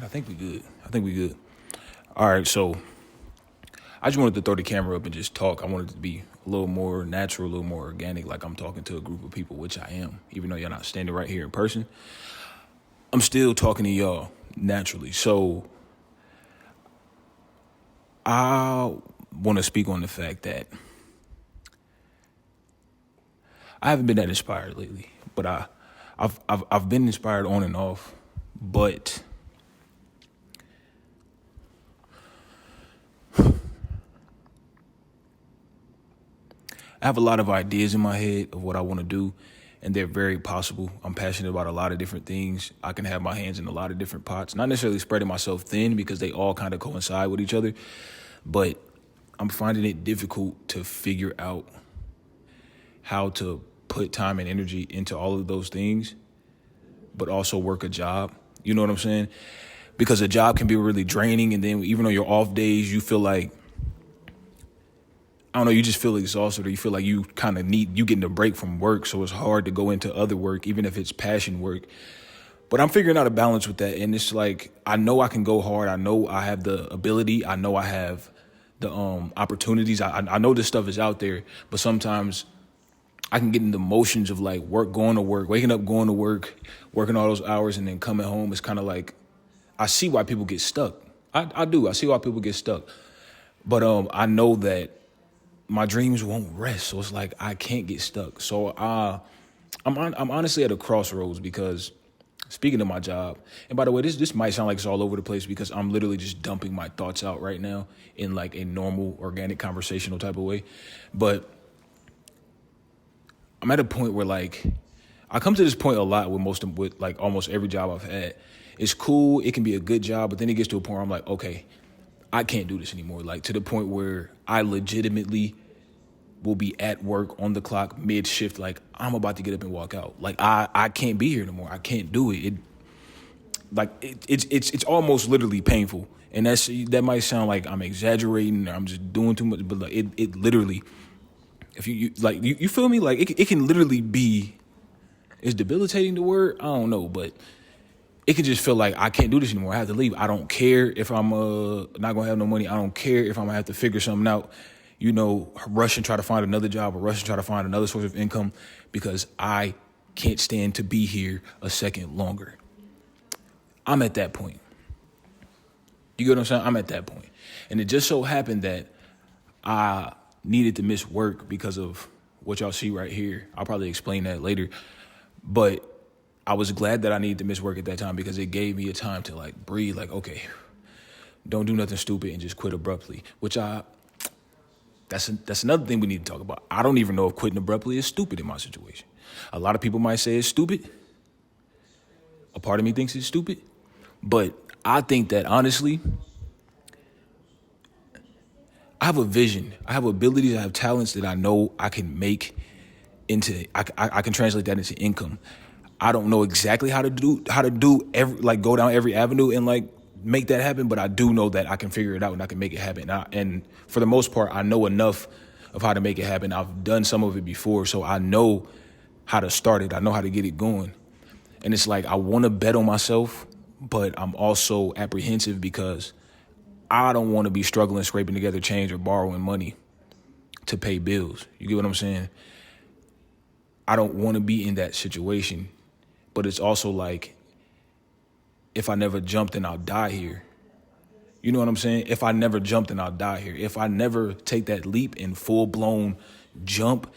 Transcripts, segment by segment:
I think we good. I think we good. All right, so I just wanted to throw the camera up and just talk. I wanted it to be a little more natural, a little more organic, like I'm talking to a group of people, which I am. Even though you're not standing right here in person, I'm still talking to y'all naturally. So I want to speak on the fact that I haven't been that inspired lately, but I've been inspired on and off, but I have a lot of ideas in my head of what I want to do, and they're very possible. I'm passionate about a lot of different things. I can have my hands in a lot of different pots, not necessarily spreading myself thin because they all kind of coincide with each other, but I'm finding it difficult to figure out how to put time and energy into all of those things, but also work a job. You know what I'm saying? Because a job can be really draining, and then even on your off days, you feel like, I don't know, you just feel exhausted, or you feel like you kind of you getting a break from work, so it's hard to go into other work, even if it's passion work. But I'm figuring out a balance with that, and it's like, I know I can go hard. I know I have the ability. I know I have the opportunities. I know this stuff is out there, but sometimes I can get in the motions of like going to work, waking up, going to work, working all those hours, and then coming home. It's kind of like, I see why people get stuck. I do. I see why people get stuck. But I know that my dreams won't rest. So it's like, I can't get stuck. So I'm honestly at a crossroads because, speaking of my job, and by the way, this might sound like it's all over the place because I'm literally just dumping my thoughts out right now in like a normal, organic, conversational type of way. But I'm at a point where like, I come to this point a lot with like almost every job I've had. It's cool. It can be a good job, but then it gets to a point where I'm like, okay, I can't do this anymore. Like, to the point where I legitimately will be at work on the clock mid shift. Like, I'm about to get up and walk out. Like, I can't be here anymore. I can't do it. It's almost literally painful. And that might sound like I'm exaggerating or I'm just doing too much, but like it literally, if you feel me? Like it can literally be, is debilitating the word? I don't know, but it can just feel like I can't do this anymore. I have to leave. I don't care if I'm not gonna have no money. I don't care if I'm gonna have to figure something out, rush and try to find another job or rush and try to find another source of income because I can't stand to be here a second longer. I'm at that point. You get what I'm saying? I'm at that point. And it just so happened that I needed to miss work because of what y'all see right here. I'll probably explain that later. But I was glad that I needed to miss work at that time because it gave me a time to like breathe, like, okay, don't do nothing stupid and just quit abruptly, that's another thing we need to talk about. I don't even know if quitting abruptly is stupid in my situation. A lot of people might say it's stupid. A part of me thinks it's stupid. But I think that honestly, I have a vision. I have abilities. I have talents that I know I can make I can translate that into income. I don't know exactly how to do go down every avenue and like make that happen, but I do know that I can figure it out and I can make it happen. And for the most part, I know enough of how to make it happen. I've done some of it before, so I know how to start it. I know how to get it going. And it's like, I want to bet on myself, but I'm also apprehensive because I don't want to be struggling, scraping together change or borrowing money to pay bills. You get what I'm saying? I don't want to be in that situation, but it's also like, if I never jump, then I'll die here. You know what I'm saying? If I never jump, then I'll die here. If I never take that leap and full-blown jump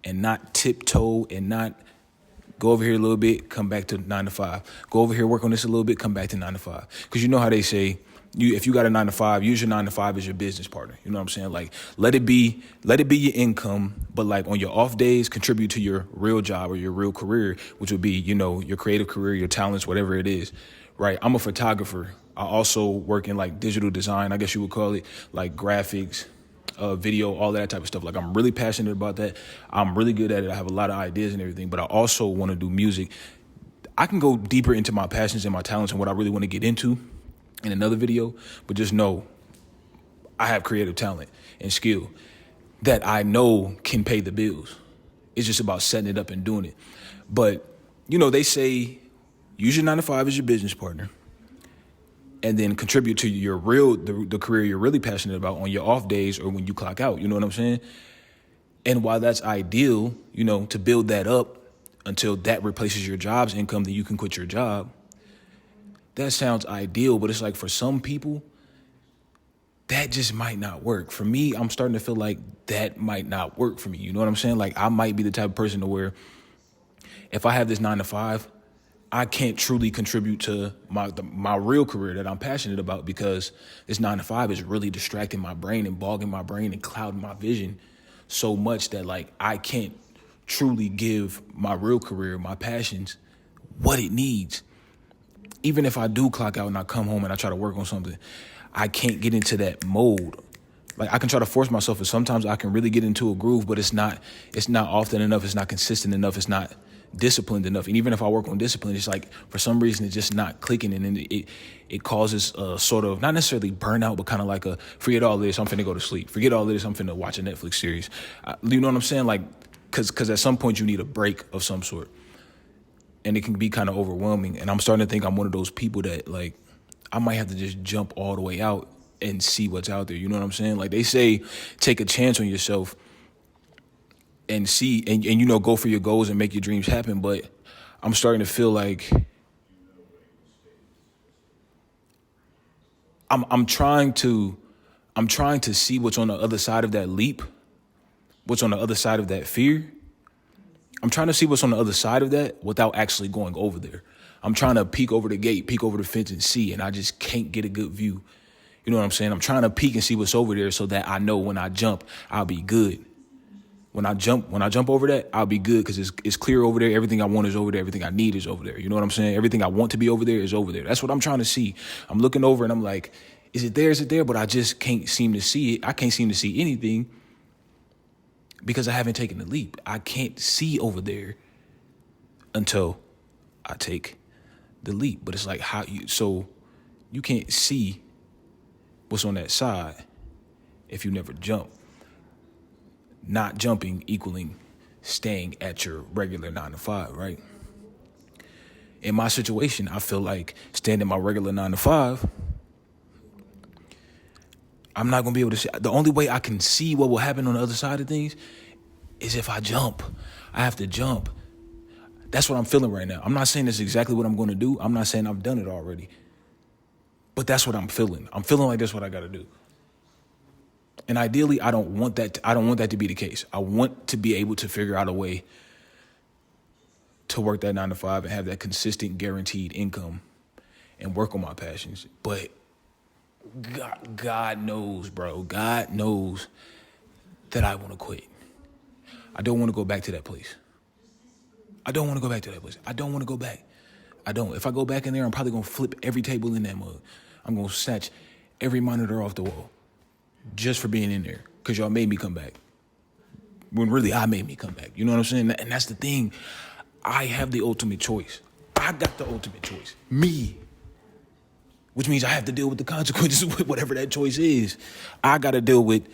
and not tiptoe and not go over here a little bit, come back to 9 to 5. Go over here, work on this a little bit, come back to 9 to 5. Because you know how they say, if you got a 9 to 5, use your 9 to 5 as your business partner. You know what I'm saying? Like, let it be your income, but like on your off days, contribute to your real job or your real career, which would be, your creative career, your talents, whatever it is. Right? I'm a photographer. I also work in like digital design, I guess you would call it, like graphics, video, all that type of stuff. Like, I'm really passionate about that. I'm really good at it. I have a lot of ideas and everything, but I also want to do music. I can go deeper into my passions and my talents and what I really want to get into in another video, but just know I have creative talent and skill that I know can pay the bills. It's just about setting it up and doing it. But, they say, use your 9 to 5 as your business partner. and then contribute to the career you're really passionate about on your off days or when you clock out. You know what I'm saying? And while that's ideal, to build that up until that replaces your job's income, then you can quit your job. That sounds ideal, but it's like for some people, that just might not work. For me, I'm starting to feel like that might not work for me. You know what I'm saying? Like I might be the type of person to where if I have this 9 to 5, I can't truly contribute to my real career that I'm passionate about, because this 9 to 5 is really distracting my brain and bogging my brain and clouding my vision so much that like I can't truly give my real career, my passions, what it needs. Even if I do clock out and I come home and I try to work on something, I can't get into that mode. Like I can try to force myself, and sometimes I can really get into a groove, but it's not often enough. It's not consistent enough. It's not disciplined enough. And even if I work on discipline, it's like for some reason it's just not clicking, and then it causes a sort of, not necessarily burnout, but kind of like a forget all this, I'm finna go to sleep. Forget all this, I'm finna watch a Netflix series. You know what I'm saying? Like, cause at some point you need a break of some sort, and it can be kind of overwhelming. And I'm starting to think I'm one of those people that like I might have to just jump all the way out and see what's out there. You know what I'm saying? Like they say, take a chance on yourself and see, and go for your goals and make your dreams happen. But I'm starting to feel like I'm trying to see what's on the other side of that leap, what's on the other side of that fear. I'm trying to see what's on the other side of that without actually going over there. I'm trying to peek over the gate, peek over the fence and see, and I just can't get a good view. You know what I'm saying? I'm trying to peek and see what's over there so that I know when I jump, I'll be good. When I jump over that, I'll be good because it's clear over there. Everything I want is over there. Everything I need is over there. You know what I'm saying? Everything I want to be over there is over there. That's what I'm trying to see. I'm looking over and I'm like, is it there? Is it there? But I just can't seem to see it. I can't seem to see anything because I haven't taken the leap. I can't see over there until I take the leap. But it's like so you can't see what's on that side if you never jump. Not jumping equaling staying at your regular 9 to 5, right? In my situation, I feel like staying at my regular 9 to 5, I'm not going to be able to see. The only way I can see what will happen on the other side of things is if I jump. I have to jump. That's what I'm feeling right now. I'm not saying that's exactly what I'm going to do. I'm not saying I've done it already. But that's what I'm feeling. I'm feeling like that's what I got to do. And ideally, I don't want that to be the case. I want to be able to figure out a way to work that 9 to 5 and have that consistent, guaranteed income and work on my passions. But God knows, bro. God knows that I want to quit. I don't want to go back to that place. I don't want to go back. I don't. If I go back in there, I'm probably going to flip every table in that mug. I'm going to snatch every monitor off the wall just for being in there because y'all made me come back. When really I made me come back. You know what I'm saying? And that's the thing. I have the ultimate choice. I got the ultimate choice. Me. Which means I have to deal with the consequences with whatever that choice is. I got to deal with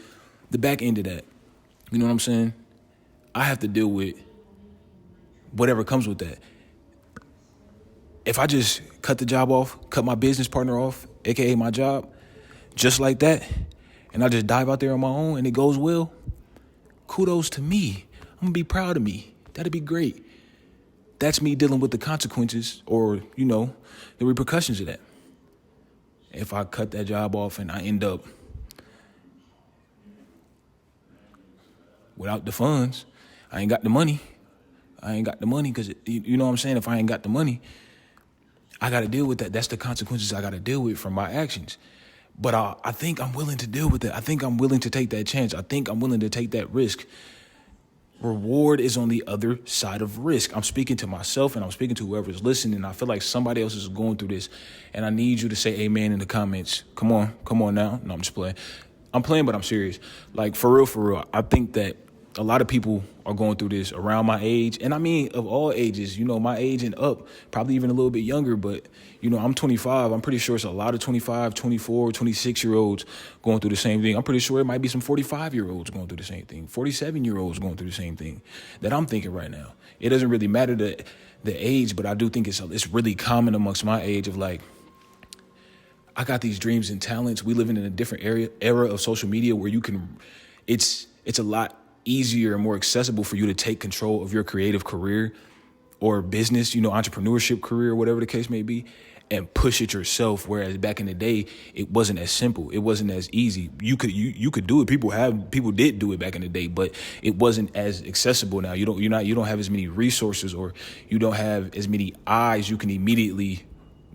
the back end of that. You know what I'm saying? I have to deal with whatever comes with that. If I just cut the job off, cut my business partner off, aka my job, just like that, and I just dive out there on my own and it goes well, kudos to me. I'm going to be proud of me. That'd be great. That's me dealing with the consequences or, the repercussions of that. If I cut that job off and I end up without the funds, I ain't got the money because, you know what I'm saying? If I ain't got the money, I got to deal with that. That's the consequences I got to deal with from my actions. But I think I'm willing to deal with that. I think I'm willing to take that chance. I think I'm willing to take that risk. Reward is on the other side of risk. I'm speaking to myself and I'm speaking to whoever's listening. I feel like somebody else is going through this. And I need you to say amen in the comments. Come on now. No, I'm just playing. I'm playing, but I'm serious. Like, for real. I think that a lot of people are going through this around my age. And I mean, of all ages, my age and up, probably even a little bit younger. But, I'm 25. I'm pretty sure it's a lot of 25, 24, 26-year-olds going through the same thing. I'm pretty sure it might be some 45-year-olds going through the same thing, 47-year-olds going through the same thing that I'm thinking right now. It doesn't really matter the age, but I do think it's really common amongst my age of like, I got these dreams and talents. We live in a different era of social media where it's a lot easier and more accessible for you to take control of your creative career or business, entrepreneurship career, whatever the case may be, and push it yourself. Whereas back in the day, it wasn't as simple. It wasn't as easy. You could do it. People did do it back in the day, but it wasn't as accessible now. You don't have as many resources, or you don't have as many eyes you can immediately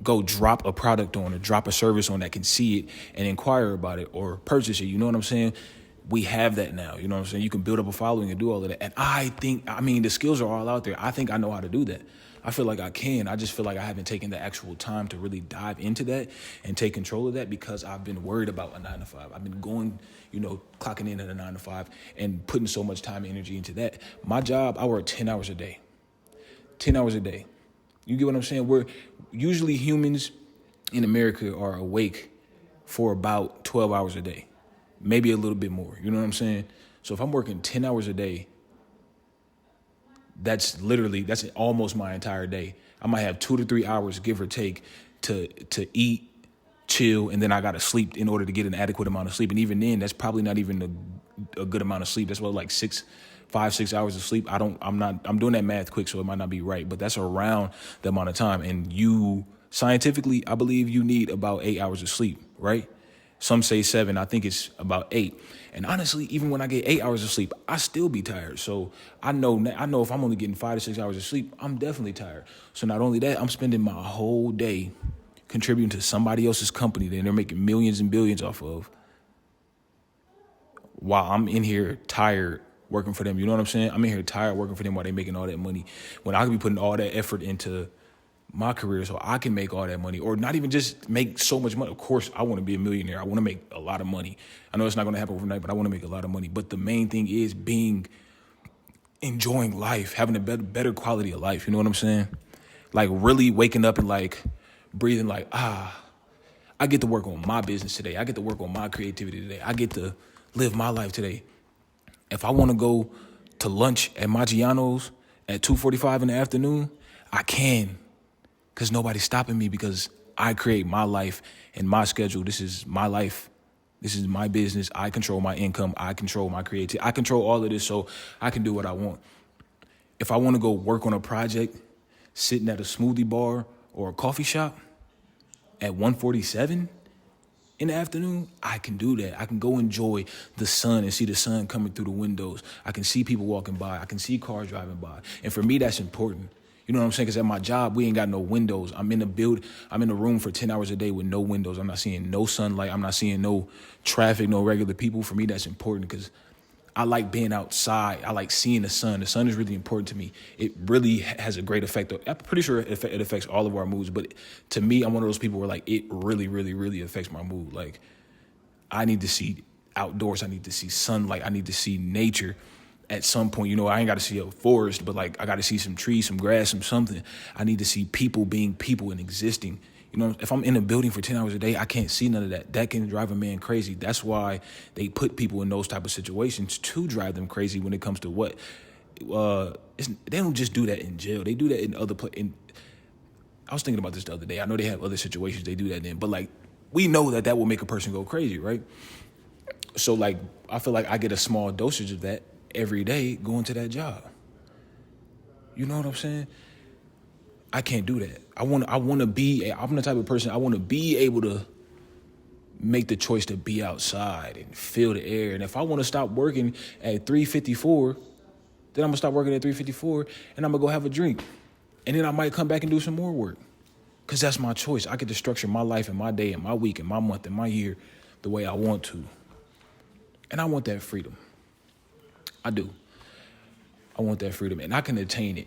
go drop a product on or drop a service on that can see it and inquire about it or purchase it. You know what I'm saying? We have that now. You know what I'm saying? You can build up a following and do all of that. And the skills are all out there. I think I know how to do that. I feel like I can. I just feel like I haven't taken the actual time to really dive into that and take control of that because I've been worried about a 9 to 5. I've been going, clocking in at a 9 to 5 and putting so much time and energy into that. My job, I work 10 hours a day. 10 hours a day. You get what I'm saying? Usually humans in America are awake for about 12 hours a day, maybe a little bit more. You know what I'm saying? So if I'm working 10 hours a day, that's almost my entire day. I might have 2 to 3 hours, give or take, to eat, chill, and then I got to sleep in order to get an adequate amount of sleep. And even then, that's probably not even a good amount of sleep. That's what, like 5-6 hours of sleep. I'm doing that math quick, so it might not be right, but that's around the amount of time. And scientifically, I believe you need about 8 hours of sleep, right? Some say 7. I think it's about 8. And honestly, even when I get 8 hours of sleep, I still be tired. So I know if I'm only getting 5 to 6 hours of sleep, I'm definitely tired. So not only that, I'm spending my whole day contributing to somebody else's company that they're making millions and billions off of, while I'm in here tired working for them. You know what I'm saying? I'm in here tired working for them while they're making all that money, when I could be putting all that effort into my career so I can make all that money, or not even just make so much money. Of course, I want to be a millionaire. I want to make a lot of money. I know it's not going to happen overnight, but I want to make a lot of money. But the main thing is enjoying life, having a better quality of life. You know what I'm saying? Like really waking up and like breathing like, I get to work on my business today. I get to work on my creativity today. I get to live my life today. If I want to go to lunch at Maggiano's at 2:45 in the afternoon, I can. Because nobody's stopping me, because I create my life and my schedule. This is my life. This is my business. I control my income. I control my creativity. I control all of this so I can do what I want. If I want to go work on a project sitting at a smoothie bar or a coffee shop at 1:47 in the afternoon, I can do that. I can go enjoy the sun and see the sun coming through the windows. I can see people walking by. I can see cars driving by. And for me, that's important. You know what I'm saying? Because at my job, we ain't got no windows. I'm in a room for 10 hours a day with no windows. I'm not seeing no sunlight. I'm not seeing no traffic, no regular people. For me, that's important because I like being outside. I like seeing the sun. The sun is really important to me. It really has a great effect. I'm pretty sure it affects all of our moods. But to me, I'm one of those people where like it really, really, really affects my mood. Like I need to see outdoors. I need to see sunlight. I need to see nature. At some point, I ain't got to see a forest, but like I got to see some trees, some grass, some something. I need to see people being people and existing. If I'm in a building for 10 hours a day, I can't see none of that. That can drive a man crazy. That's why they put people in those type of situations to drive them crazy when it comes to what. They don't just do that in jail. They do that in other places. I was thinking about this the other day. I know they have other situations they do that in, but like we know that will make a person go crazy, right? So like I feel like I get a small dosage of that every day going to that job. You know what I'm saying? I can't do that. I'm the type of person, I want to be able to make the choice to be outside and feel the air. And if I want to stop working at 3:54, then I'm going to stop working at 3:54 and I'm going to go have a drink. And then I might come back and do some more work. Because that's my choice. I get to structure my life and my day and my week and my month and my year the way I want to. And I want that freedom. I do. I want that freedom, and I can attain it.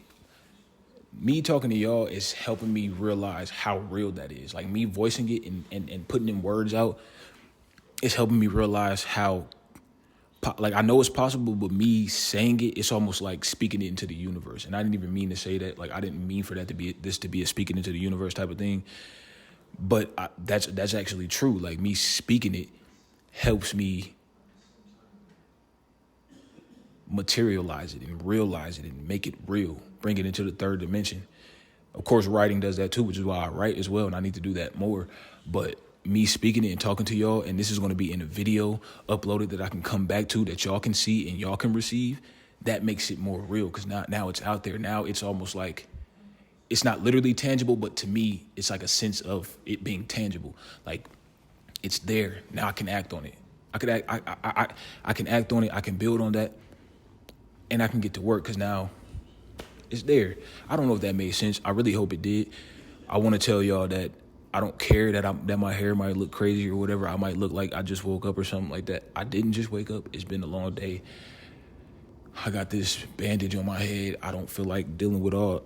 Me talking to y'all is helping me realize how real that is. Like me voicing it and putting in words out is helping me realize how, like I know it's possible, but me saying it, it's almost like speaking it into the universe. And I didn't even mean to say that. Like I didn't mean for that to be a speaking into the universe type of thing. But that's actually true. Like me speaking it helps me materialize it and realize it and make it real, bring it into the third dimension. Of course, writing does that too, which is why I write as well, and I need to do that more. But me speaking it and talking to y'all, and this is going to be in a video uploaded that I can come back to, that y'all can see and y'all can receive, that makes it more real, because now it's out there. Now it's almost like, it's not literally tangible, but to me, it's like a sense of it being tangible. Like, it's there. Now I can act on it. I can act on it. I can build on that, and I can get to work, because now it's there. I don't know if that made sense. I really hope it did. I want to tell y'all that I don't care that my hair might look crazy or whatever. I might look like I just woke up or something like that. I didn't just wake up. It's been a long day. I got this bandage on my head. I don't feel like dealing with all.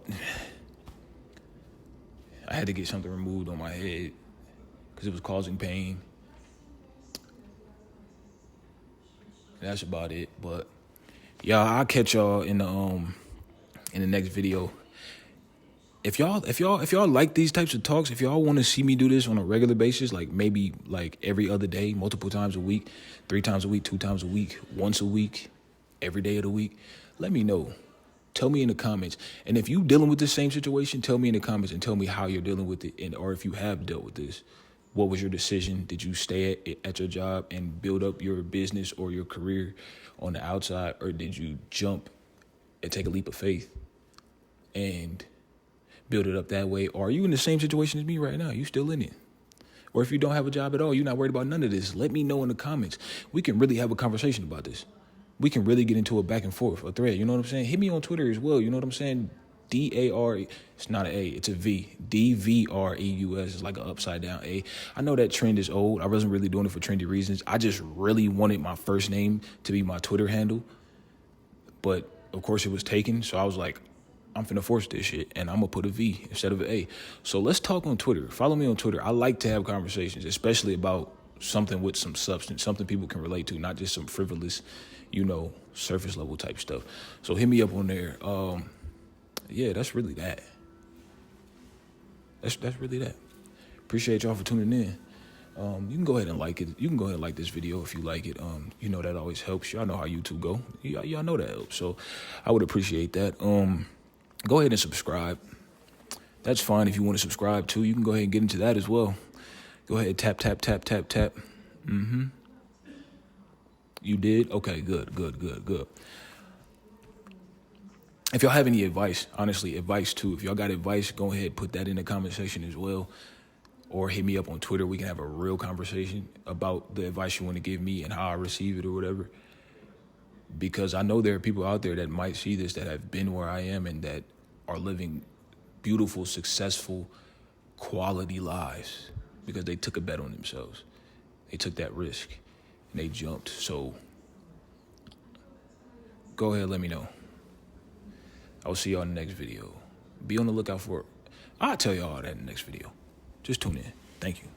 I had to get something removed on my head because it was causing pain. That's about it. But yeah, I'll catch y'all in the next video. If y'all like these types of talks, if y'all want to see me do this on a regular basis, like maybe like every other day, multiple times a week, 3 times a week, 2 times a week, once a week, every day of the week, let me know. Tell me in the comments. And if you dealing with the same situation, tell me in the comments and tell me how you're dealing with it, and or if you have dealt with this. What was your decision? Did you stay at your job and build up your business or your career on the outside, or did you jump and take a leap of faith and build it up that way? Or are you in the same situation as me right now? You still in it? Or if you don't have a job at all, you're not worried about none of this, let me know in the comments. We can really have a conversation about this. We can really get into a back and forth, a thread. You know what I'm saying? Hit me on Twitter as well. You know what I'm saying? D-A-R, it's not an A, it's a V. D-V-R-E-U-S is like an upside down A. I know that trend is old. I wasn't really doing it for trendy reasons. I just really wanted my first name to be my Twitter handle. But, of course, it was taken. So I was like, I'm finna force this shit, and I'm gonna put a V instead of an A. So let's talk on Twitter. Follow me on Twitter. I like to have conversations, especially about something with some substance, something people can relate to, not just some frivolous, surface level type stuff. So hit me up on there. Yeah, that's really that. That's really that. Appreciate y'all for tuning in. You can go ahead and like it. You can go ahead and like this video if you like it. That always helps. Y'all know how YouTube go. Y'all know that helps. So I would appreciate that. Go ahead and subscribe. That's fine if you want to subscribe too. You can go ahead and get into that as well. Go ahead, tap, tap, tap, tap, tap. You did? Okay, good. If y'all have any advice, honestly, advice too. If y'all got advice, go ahead, put that in the comment section as well. Or hit me up on Twitter. We can have a real conversation about the advice you want to give me and how I receive it or whatever. Because I know there are people out there that might see this, that have been where I am and that are living beautiful, successful, quality lives because they took a bet on themselves. They took that risk and they jumped. So go ahead, let me know. I'll see y'all in the next video. Be on the lookout for it. I'll tell y'all all that in the next video. Just tune in. Thank you.